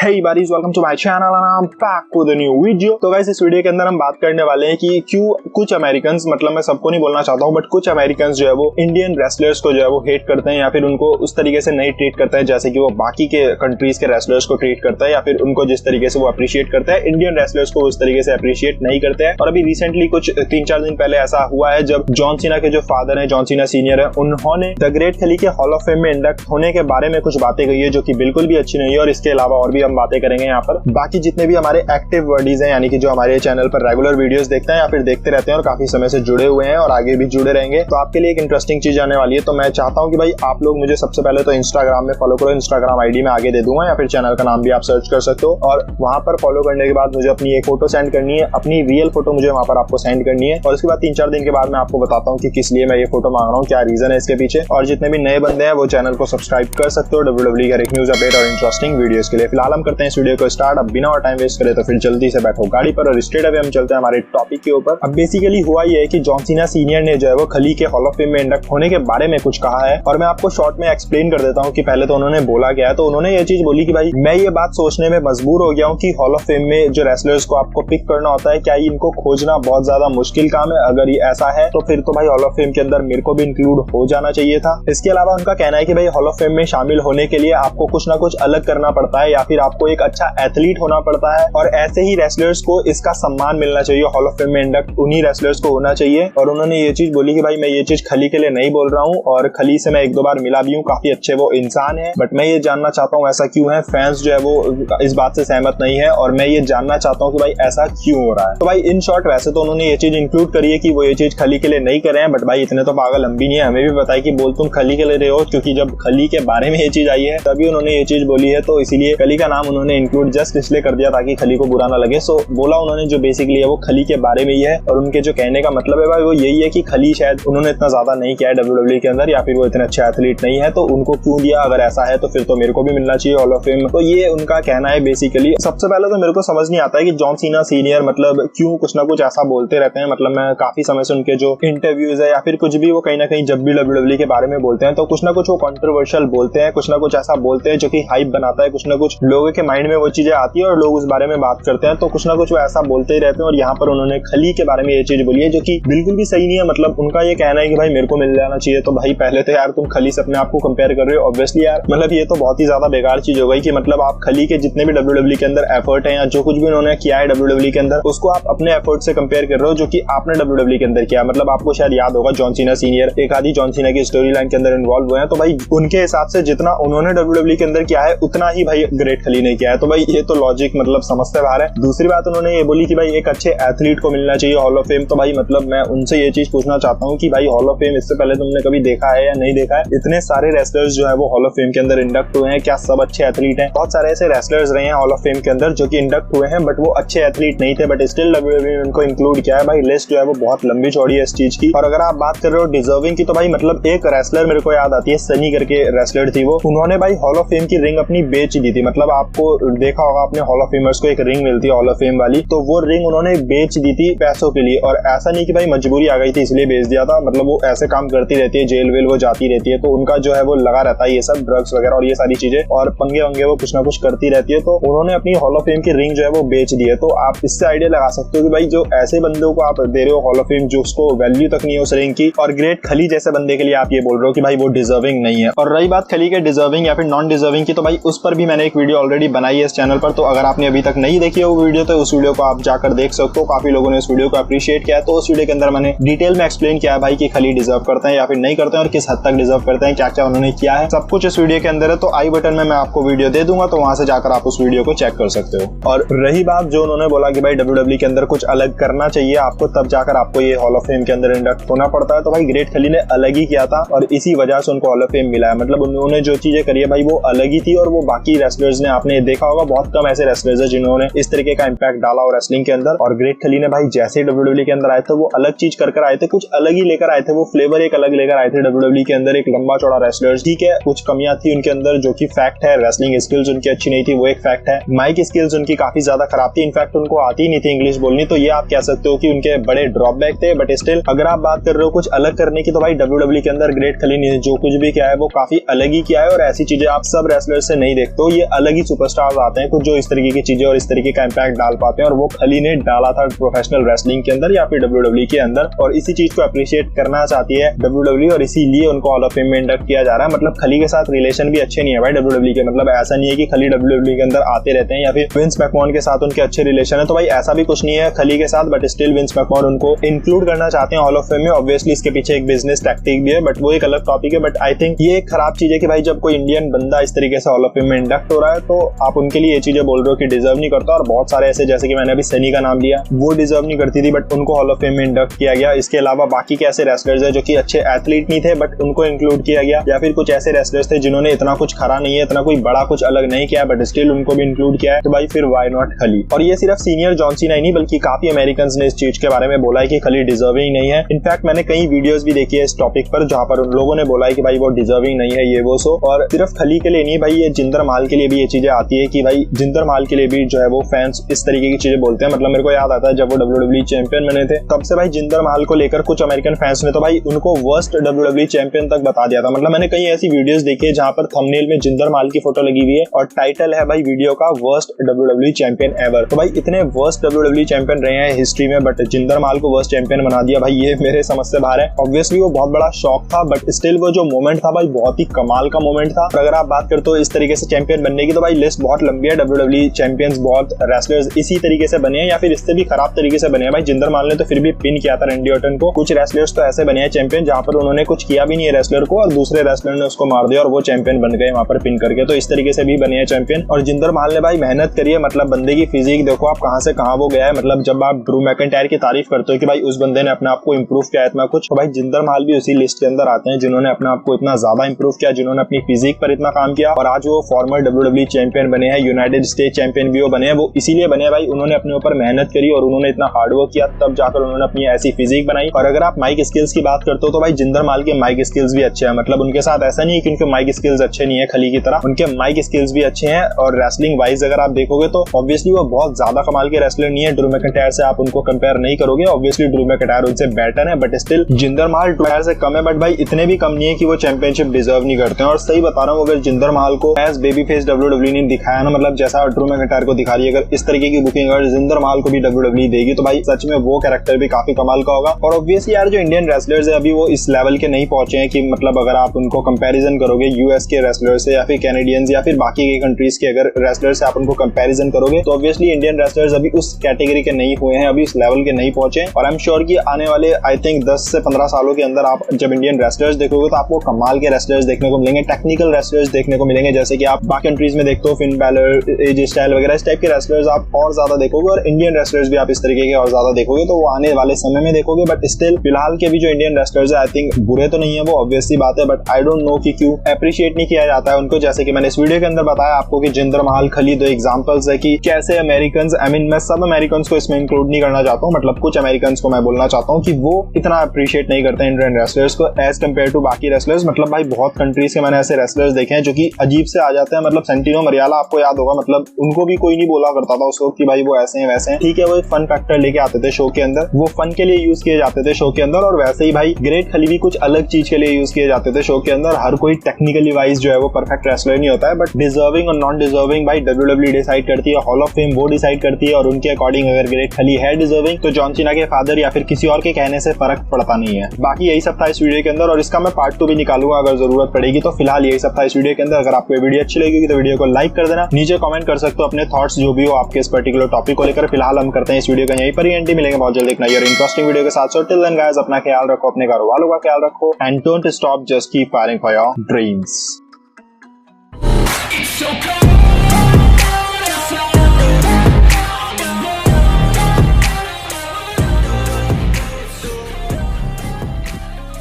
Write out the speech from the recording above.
Hey buddies, welcome to my channel and I'm back with a new video। तो guys इस video के अंदर हम बात करने वाले हैं कि क्यों कुछ अमेरिकन्स, मतलब मैं सबको नहीं बोलना चाहता हूँ, बट कुछ अमेरिकन्स जो है वो इंडियन रेसलर्स को जो है वो हेट करते हैं या फिर उनको उस तरीके से नहीं ट्रीट करते हैं जैसे कि वो बाकी के कंट्रीज के रेसलर्स को ट्रीट करता है, या फिर उनको जिस तरीके से वो अप्रिशिएट करता है इंडियन रेसलर्स को उस तरीके से अप्रिशिएट नहीं करते हैं। और अभी रिसेंटली कुछ 3-4 दिन पहले ऐसा हुआ है जब जॉन सीना के जो फादर है, जॉन सीना सीनियर है, उन्होंने द ग्रेट खली के हॉल ऑफ फेम में इंडक्ट होने के बारे में कुछ बातें कही है जो कि बिल्कुल भी अच्छी नहीं है। और इसके अलावा और भी हम बातें करेंगे यहाँ पर। बाकी जितने भी हमारे एक्टिव वर्डीज हैं, यानी कि जो हमारे चैनल पर रेगुलर वीडियोस देखते हैं या फिर देखते रहते हैं और काफी समय से जुड़े हुए हैं और आगे भी जुड़े रहेंगे, तो आपके लिए एक इंटरेस्टिंग चीज आने वाली है। तो मैं चाहता हूँ कि भाई आप लोग मुझे सबसे पहले तो इंस्टाग्राम में फॉलो करो। इंस्टाग्राम आईडी में आगे दे दूंगा या फिर चैनल का नाम भी आप सर्च कर सकते हो। और वहां पर फॉलो करने के बाद मुझे अपनी एक फोटो सेंड करनी है, अपनी रियल फोटो मुझे वहां पर आपको सेंड करनी है। और उसके बाद 3-4 दिन के बाद मैं आपको बताता हूँ कि किस लिए मैं ये फोटो मांग रहा हूँ, क्या रीजन है इसके पीछे। और जितने भी नए बंदे हैं वो चैनल को सब्सक्राइब कर सकते हो WWE का न्यूज अपडेट और इंटरेस्टिंग वीडियोस के लिए। फिलहाल हम करते हैं इस वीडियो को स्टार्ट। अब बिना और टाइम वेस्ट करे तो फिर जल्दी से बैठो गाड़ी पर और स्ट्रेट अवे हम चलते हैं हमारे टॉपिक के ऊपर। अब बेसिकली हुआ ये है कि जॉन सीना सीनियर ने जो है वो खली के हॉल ऑफ फेम में इंडक्ट होने के बारे में कुछ कहा है और मैं आपको शॉर्ट में एक्सप्लेन कर देता हूँ कि पहले तो उन्होंने बोला क्या है। तो उन्होंने ये चीज बोली कि भाई मैं ये बात सोचने में मजबूर हो गया हूँ कि हॉल ऑफ फेम में जो रेसलर्स को आपको पिक करना होता है, क्या इनको खोजना बहुत ज्यादा मुश्किल काम है? अगर ये ऐसा है तो फिर तो भाई हॉल ऑफ फेम के अंदर मेरे को भी इंक्लूड हो जाना चाहिए था। इसके अलावा उनका कहना है कि भाई हॉल ऑफ फेम में शामिल होने के लिए आपको कुछ ना कुछ अलग करना पड़ता है या फिर आपको एक अच्छा एथलीट होना पड़ता है और ऐसे ही रेसलर्स को इसका सम्मान मिलना चाहिए। हॉल ऑफ फेम में इंडक्ट उन्हीं रेसलर्स को होना चाहिए। और उन्होंने ये चीज बोली कि भाई मैं ये चीज खली के लिए नहीं बोल रहा हूँ और खली से मैं 1-2 बार मिला भी हूँ, काफी अच्छे वो इंसान है, बट मैं ये जानना चाहता हूँ ऐसा क्यों है। फैंस जो है वो इस बात से सहमत नहीं है और मैं ये जानना चाहता हूँ कि भाई ऐसा क्यों हो रहा है। तो भाई इन शॉर्ट वैसे तो उन्होंने ये चीज इंक्लूड करी है कि वो ये चीज खली के लिए नहीं कर रहे हैं, बट भाई इतने तो पागल हम भी नहीं है। हमें भी पता है कि बोल तुम खली के लिए रहे हो, क्योंकि जब खली के बारे में ये चीज आई है तभी उन्होंने ये चीज बोली है। तो इसीलिए खली का नाम उन्होंने इंक्लूड जस्ट इसलिए कर दिया ताकि खली को बुरा ना लगे। सो बोला उन्होंने जो बेसिकली है वो खली के बारे में ही है। और उनके जो कहने का मतलब है भाई वो यही है कि खली शायद उन्होंने इतना ज्यादा नहीं किया है WWE के अंदर, या फिर वो इतने अच्छे एथलीट नहीं है तो उनको क्यों दिया। अगर ऐसा है तो फिर तो मेरे को भी मिलना चाहिए हॉल ऑफ फेम। तो ये उनका कहना है बेसिकली। सबसे पहले तो मेरे को समझ नहीं आता है कि जॉन सीना सीनियर मतलब क्यों कुछ ना कुछ ऐसा बोलते रहते हैं। मतलब मैं काफी समय से उनके जो इंटरव्यूज है या फिर कुछ भी वो कहीं ना कहीं जब भी WWE के बारे में बोलते हैं तो कुछ ना कुछ वो कंट्रोवर्शियल बोलते हैं, कुछ ना कुछ ऐसा बोलते हैं जो कि हाइप बनाता है। कुछ ना कुछ लोगों के माइंड में वो चीजें आती है और लोग उस बारे में बात करते हैं, तो कुछ ना कुछ वो ऐसा बोलते ही रहते हैं। और यहाँ पर उन्होंने खली के बारे में ये चीज बोली है जो कि बिल्कुल भी सही नहीं है। मतलब उनका ये कहना है कि भाई मेरे को मिल जाना चाहिए। तो भाई पहले तो यार तुम खली से अपने आप को कंपेयर कर रहे हो, ऑब्वियसली यार मतलब ये तो बहुत ही ज्यादा बेकार चीज हो गई कि मतलब आप खली के जितने भी WWE के अंदर एफर्ट है या जो कुछ भी उन्होंने किया है WWE के अंदर उसको आप अपने एफर्ट से कंपेयर कर रहे हो जो कि आपने WWE के अंदर किया। मतलब आपको शायद याद होगा जॉन सीना सीनियर एक आधी जॉन सीना की स्टोरी लाइन के अंदर इन्वॉल्व हुए हैं, तो भाई उनके हिसाब से जितना उन्होंने WWE के अंदर किया है उतना ही भाई ग्रेट खली ने किया है। तो भाई ये तो लॉजिक मतलब समझते बाहर है। दूसरी बात उन्होंने ये बोली कि भाई एक अच्छे एथलीट को मिलना चाहिए हॉल ऑफ फेम। तो भाई मतलब मैं उनसे ये चीज पूछना चाहता हूँ कि भाई हॉल ऑफ फेम इससे पहले तुमने कभी देखा है या नहीं देखा है? इतने सारे रेसलर्स जो है वो हॉल ऑफ फेम के अंदर इंडक्ट हुए हैं, क्या सब अच्छे एथलीट हैं? बहुत सारे ऐसे रेसलर्स रहे हैं हॉल ऑफ फेम के अंदर जो कि इंडक्ट हुए हैं बट वो अच्छे एथलीट नहीं थे, बट स्टिल WWE ने उनको इंक्लूड किया है। भाई लिस्ट जो है वो बहुत लंबी चौड़ी है इस चीज की। और अगर आप बात कर रहे हो डिजर्विंग की तो भाई मतलब एक रेसलर मेरे को याद आती है, सनी करके रेसलर थी वो, उन्होंने भाई हॉल ऑफ फेम की रिंग अपनी बेच दी थी। मतलब आपको देखा होगा आपने हॉल ऑफ फेमर्स को एक रिंग मिलती है हॉल ऑफ फेम वाली, तो वो रिंग उन्होंने बेच दी थी पैसों के लिए। और ऐसा नहीं कि भाई मजबूरी आ गई थी इसलिए बेच दिया था, मतलब वो ऐसे काम करती रहती है, जेल वेल वो जाती रहती है, तो उनका जो है वो लगा रहता है ये सब ड्रग्स वगैरह और ये सारी चीजें और पंगे वंगे वो कुछ ना कुछ करती रहती है। तो उन्होंने अपनी हॉल ऑफ फेम की रिंग जो है वो बेच दी है। तो आप इससे आइडिया लगा सकते हो कि भाई जो ऐसे बंदों को आप दे रहे हो हॉल ऑफ फेम जो उसको वैल्यू तक नहीं है उस रिंग की, और ग्रेट खली जैसे बंदे के लिए आप ये बोल रहे हो कि भाई वो डिजर्विंग नहीं है। और रही बात खली के डिजर्विंग या फिर नॉन डिजर्विंग की, तो भाई उस पर भी मैंने एक वीडियो ऑलरेडी बनाई है इस चैनल पर। तो अगर आपने अभी तक नहीं देखी है वो वीडियो तो उस वीडियो को आप जाकर देख सकते हो। काफी लोगों ने इस वीडियो को अप्रिशिएट किया है। तो उस वीडियो के अंदर मैंने डिटेल में एक्सप्लेन किया है भाई कि खली डिजर्व करते हैं या फिर नहीं करते हैं और किस हद तक डिजर्व करते हैं, क्या क्या उन्होंने किया है, सब कुछ इस वीडियो के अंदर है। तो आई बटन में मैं आपको वीडियो दे दूंगा, तो वहां से जाकर आप उस वीडियो को चेक कर सकते हो। और रही बात जो उन्होंने बोला कि भाई WWE के अंदर कुछ अलग करना चाहिए आपको, तब जाकर आपको ये हॉल ऑफ फेम के अंदर इंडक्ट होना पड़ता है, तो भाई ग्रेट खली ने अलग ही किया था और इसी वजह से उनको हॉल ऑफ फेम मिला है। मतलब उन्होंने जो चीजें करी है भाई वो अलग ही थी और वो बाकी रेसलर्स ने, आपने देखा होगा बहुत कम ऐसे रेसलर्स है जिन्होंने इस तरीके का इंपैक्ट डाला और रेसलिंग के अंदर। और ग्रेट खली ने भाई जैसे WWE के अंदर आए थे वो अलग चीज कर आए थे, कुछ अलग ही लेकर आए थे, वो फ्लेवर एक अलग लेकर आए थे WWE के अंदर। एक लंबा चौड़ा रेसलर्स, ठीक है कुछ कमियां थी उनके अंदर जो कि फैक्ट है, रेसलिंग स्किल्स उनकी अच्छी नहीं थी वो एक फैक्ट है, माइक स्किल्स उनकी काफी ज्यादा खराब थी, इनफैक्ट उनको आती नहीं थी इंग्लिश बोलनी, तो ये आप कह सकते हो कि उनके बड़े ड्रॉबैक थे। बट स्टिल अगर आप बात कर रहे हो कुछ अलग करने की तो भाई WWE के अंदर ग्रेट खली ने जो कुछ भी किया है वो काफी अलग ही किया है और ऐसी चीजें आप सब रेसलर से नहीं देखते हो, ये अलग ही सुपरस्टार्स आते हैं कुछ जो इस तरीके की चीजें और इस तरीके का इंपैक्ट डाल पाते हैं, और वो खली ने डाला था प्रोफेशनल रेसलिंग के अंदर या फिर WWE के अंदर, और इसी चीज को अप्रिशिएट करना चाहती है WWE और इसीलिए उनको हॉल ऑफ फेम में इंडक्ट किया जा रहा है। मतलब खली के साथ रिलेशन भी अच्छे नहीं है भाई WWE के, मतलब ऐसा नहीं है कि खली WWE के अंदर आते रहते हैं या फिर विंस मैकमोहन के साथ उनके अच्छे रिलेशन है, तो भाई ऐसा भी कुछ नहीं है खली के साथ, बट स्टिल विंस मैकमोहन उनको इंक्लूड करना चाहते हैं हॉल ऑफ फेम में। ऑब्वियसली इसके पीछे एक बिजनेस टैक्टिक भी है, बट वो एक अलग टॉपिक है। बट आई थिंक ये एक खराब चीज है कि भाई जब कोई इंडियन बंदा इस तरीके से हॉल ऑफ फेम में इंडक्ट हो रहा है तो आप उनके लिए ये चीजें बोल रहे हो कि डिजर्व नहीं करता, और बहुत सारे ऐसे जैसे कि मैंने अभी सनी का नाम लिया, वो डिजर्व नहीं करती थी बट उनको हॉल ऑफ फेम में इंडक्ट किया गया। इसके अलावा बाकी के ऐसे रेसलर्स है जो कि अच्छे एथलीट नहीं थे बट उनको इंक्लूड किया गया, या फिर कुछ ऐसे रेसलर्स थे जिन्होंने इतना कुछ खरा नहीं है, इतना कोई बड़ा कुछ अलग नहीं किया बट स्टिल उनको भी इंक्लूड किया है, तो भाई फिर व्हाई नॉट खली। और ये सिर्फ सीनियर जॉन सीना ही नहीं बल्कि काफी अमेरिकन ने इस चीज के बारे में बोला है कि खली डिजर्विंग नहीं है। इनफैक्ट मैंने कई वीडियोस भी देखी है इस टॉपिक पर जहां पर उन लोगों ने बोला है कि भाई वो डिजर्विंग नहीं है ये वो सो। और सिर्फ खली के लिए नहीं भाई, ये जिंदर महल के लिए भी ये चीजें आती है कि भाई जिंदर महल के लिए भी जो है वो फैंस इस तरीके की चीजें बोलते हैं। मतलब मेरे को याद आता है जब वो WWE चैंपियन बने थे तब से भाई जिंदर महल को लेकर कुछ अमेरिकन फैंस ने तो भाई उनको वर्स्ट WWE चैंपियन तक बता दिया था। मतलब मैंने कई ऐसी वीडियोस देखी है जहां पर थंबनेल में जिंदर महल की फोटो लगी हुई है और टाइटल है भाई वीडियो का वर्स्ट WWE चैंपियन एवर। तो भाई इतने वर्स्ट WWE चैंपियन रहे हैं हिस्ट्री में बट जिंदर महल को वर्स्ट चैंपियन बना दिया भाई, ये मेरे समझ से बाहर है। ऑब्वियसली वो बहुत बड़ा शॉक था बट स्टिल वो जो मोमेंट था भाई बहुत ही कमाल का मोमेंट था। और अगर आप बात करते हो इस तरीके से चैंपियन बनने की तो भाई लिस्ट बहुत लंबी है। WWE चैंपियंस बहुत रेसलर्स इसी तरीके से बने हैं या फिर इससे भी खराब तरीके से बने हैं भाई। जिंदर महल ने तो फिर भी पिन किया था रैंडी ऑर्टन को। कुछ रेसलर्स तो ऐसे बने हैं चैंपियन जहां पर उन्होंने कुछ किया भी नहीं है रेसलर को और दूसरे रेसलर ने उसको मार दिया और वो चैंपियन बन गए वहां पर पिन करके, तो इस तरीके से भी बने हैं चैंपियन। और जिंदर महल ने भाई मेहनत करी है, मतलब बंदे की फिजिक देखो आप कहां से कहां वो गया है। मतलब जब आप ड्रू मैकिंटायर की तारीफ करते हो कि भाई उस बंदे ने अपने आप को इंप्रूव किया इतना कुछ, तो भाई जिंदर महल भी उसी लिस्ट के अंदर आते हैं जिन्होंने अपने आप को इतना ज्यादा इंप्रूव किया, जिन्होंने अपनी फिजिक पर इतना काम किया और आज वो फॉर्मर WWE चैंपियन बने हैं, यूनाइटेड स्टेट चैंपियन भी वो बने हैं। वो इसीलिए बने भाई उन्होंने अपने ऊपर मेहनत करी और उन्होंने इतना हार्डवर्क किया तब जाकर उन्होंने अपनी ऐसी फिजिक बनाई। और अगर आप माइक स्किल्स की बात करते हो तो भाई जिंदर महल के माइक स्किल्स भी अच्छे हैं। मतलब उनके साथ ऐसा नहीं है कि उनके माइक स्किल्स अच्छे नहीं है खली की तरह, उनके माइक स्किल्स भी अच्छे हैं। और रेसलिंग वाइज अगर आप देखोगे तो ऑब्वियसली वो बहुत ज्यादा कमाल के रेसलर नहीं है, ड्रू मैकिंटायर से आप उनको कंपेयर नहीं करोगे। ऑब्वियसली ड्रू मैकिंटायर उनसे बेटर है but still Jinder Mahal Drew McIntyre से कम है, बट भाई इतने भी कम नहीं है कि वो चैंपियनशिप डिजर्व नहीं करते हैं। और सही बता रहा हूँ, अगर जिंदर महल को एज बेबी फेस WWE ने दिखाया ना, मतलब जैसा ड्रू मैकिंटायर को दिखा रही है, अगर इस तरीके की बुकिंग अगर जिंदर महल को भी WWE देगी तो भाई सच में वो कैरेक्टर भी काफी कमाल का होगा। और ऑब्वियसली यार जो इंडियन रेसलर्स है अभी वो इस लेवल के नहीं पहुंचे हैं कि मतलब अगर आप उनको कंपैरिजन करोगे यूएस के रेसलर से या फिर कैनेडियंस या फिर बाकी के कंट्रीज के अगर रेसलर से आप उनको कंपैरिजन करोगे तो ऑब्वियसली इंडियन रेसलर्स अभी उस कैटेगरी के नहीं हुए हैं, अभी इस लेवल के नहीं पहुंचे। और आई एम श्योर कि आने वाले आई थिंक 10 से 15 सालों के अंदर आप जब इंडियन रेसलर्स देखोगे तो आपको कमाल के रेसलर्स देखने को मिलेंगे, टेक्निकल रेसलर्स देखने को मिलेंगे, जैसे कि आप बाकी कंट्रीज में देखते हो फिन बैलर, एज स्टाइल वगैरह इस टाइप के रेसलर्स आप और ज्यादा देखोगे। और इंडियन रेसलर्स भी आप इस तरीके के और ज्यादा देखोगे, तो वो आने वाले समय में देखोगे। बट स्टिल फिलहाल के भी जो इंडियन रेसलर्स है आई थिंक बुरे तो नहीं है, वो ऑब्वियसली बात है, बट आई डोंट नो कि क्यों अप्रिशिएट नहीं किया जाता है उनको। जैसे कि मैंने इस वीडियो के अंदर बताया आपको कि जिंदर महल खली दो एग्जांपल्स है कि कैसे अमेरिकन, आई मीन मैं सब अमेरिकन को इसमें इंक्लूड नहीं करना चाहता हूँ, मतलब कुछ अमेरिकन को मैं बोलना चाहता हूँ कि वो इतना अप्रिशिएट नहीं करते इंडियन रेसलर्स को एज कम्पेयर टू बाकी रेसलर्स। मतलब भाई बहुत कंट्रीज के मैंने ऐसे रेसलर्स देखे हैं जो कि अजीब से आ जाते हैं। मतलब सेंटिनो मरियाला आपको याद होगा, मतलब उनको भी कोई नहीं बोला करता था उस वक्त कि भाई वो ऐसे हैं वैसे हैं, ठीक है, वो एक फन फैक्टर लेके आते थे शो के अंदर, वो फन के लिए यूज किए जाते थे शो के अंदर। और वैसे ही भाई ग्रेट खली भी कुछ अलग चीज के लिए यूज किए जाते थे शो के अंदर। हर कोई टेक्निकली वाइज जो है वो परफेक्ट रेसलर नहीं होता है, बट डिजर्विंग और नॉन डिजर्विंग भाई WWE डिसाइड करती है, हॉल ऑफ फेम वो डिसाइड करती है। और उनके अकॉर्डिंग अगर ग्रेट खली है डिजर्विंग तो जॉन सीना के फादर या फिर किसी और के कहने से फर्क पड़ता नहीं है। बाकी यही सब था इस वीडियो के अंदर और इसका मैं पार्ट 2 भी निकालूंगा अगर जरूरत पड़ेगी। तो फिलहाल यही सब था इस वीडियो के अंदर। अगर आपको वीडियो अच्छी लगेगी तो वीडियो को लाइक कर देना, नीचे कमेंट कर सकते हो अपने थॉट्स जो भी हो आपके इस पर्टिकुलर टॉपिक को लेकर। फिलहाल हम करते हैं इस वीडियो का यहीं पर ही एंड, मिलेंगे बहुत जल्द एक नई और इंटरेस्टिंग वीडियो के साथ। सो टिल देन गाइस अपना ख्याल रखो, अपने घर वालों का ख्याल रखो and don't stop, just keep firing for your dreams.